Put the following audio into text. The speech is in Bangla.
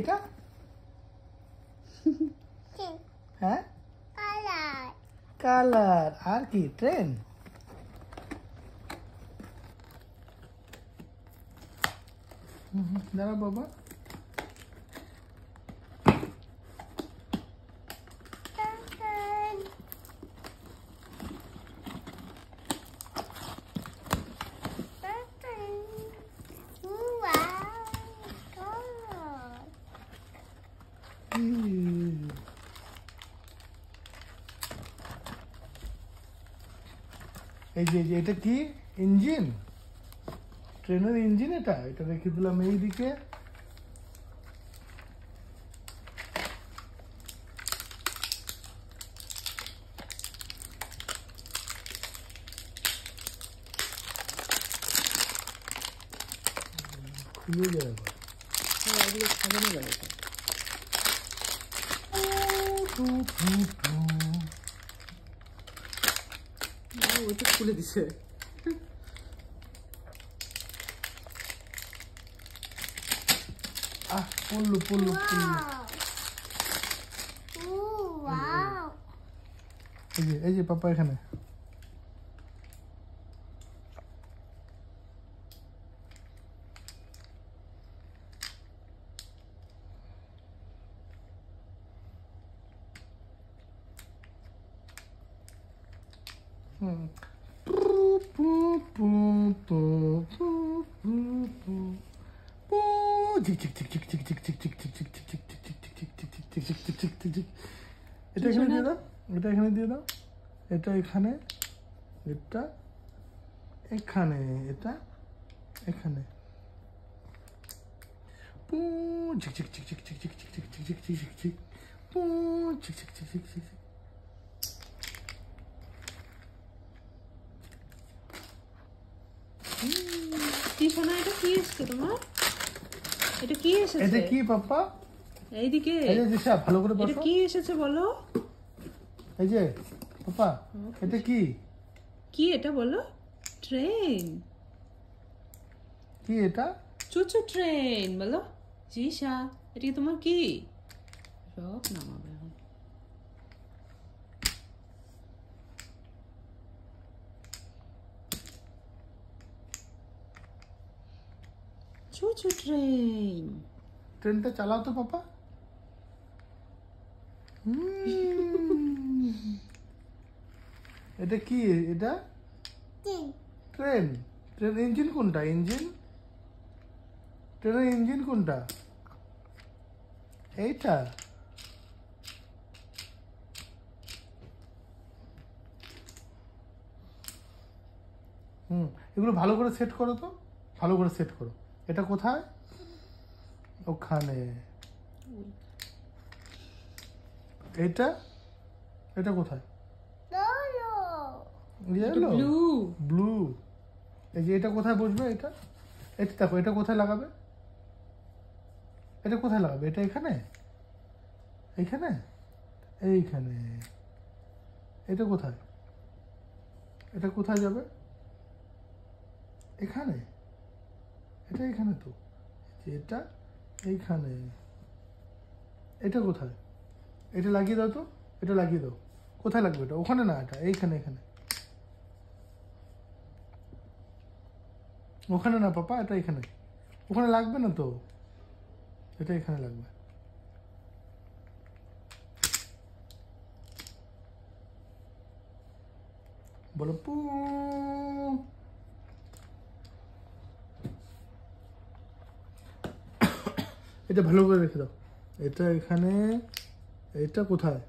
এটা? হ্যাঁ, কালার। আর কি? ট্রেন। দাঁড়া বাবা। এই যে এটা কি? ইঞ্জিন। ট্রেনের ইঞ্জিন এটা। এটা রেখে দিলাম এইদিকে। খুলে যায় আবার। এগুলো সাজানো যাবে তো। ওইটা খুলে দিছে। পড়লো পড়লো পড়লো। এই যে পাপা এখানে। এটা এখানে দিয়ে দাও, এটা এখানে দিয়ে দাও, এটা এখানে, এটা এখানে, এটা এখানে। কি শোনা, এটা কি এসছে তোমার? এটা কি এসেছে? এটা কি পাপা? এইদিকে। এই যে দিশা, ভালো করে বসো। এটা কি এসেছে বলো? এই যে পাপা, এটা কি? কি এটা বলো? ট্রেন। কি এটা? চুচু ট্রেন বলো। জিশা, এটা তোমার কি? সব নামাবে এখন। চুচু ট্রেন। ট্রেনটা চালাও তো পাপা। এটা কি? এটা ট্রেন। ট্রেন ইঞ্জিন কোনটা? ইঞ্জিন, ট্রেনের ইঞ্জিন কোনটা? এইটা। এগুলো ভালো করে সেট করো তো, ভালো করে সেট করো। এটা কোথায়? ওখানে। এটা, এটা কোথায়? ব্লু। ব্লু। এই যে এটা কোথায় বসবে? এটা, এটা দেখো, এটা কোথায় লাগাবে? এটা কোথায় লাগাবে? এটা এখানে, এইখানে, এইখানে। এটা কোথায়? এটা কোথায় যাবে? এখানে। এটা এখানে তো। এটা এইখানে। এটা কোথায়? এটা লাগিয়ে দাও তো, এটা লাগিয়ে দাও। কোথায় লাগবে এটা? ওখানে না, এটা এইখানে, এখানে। ওখানে না পাপা, এটা এখানে। ওখানে লাগবে না তো, এটা এখানে লাগবে। বলো পু। এটা ভালো করে রেখে দাও। এটা এখানে, এটা কোথায়?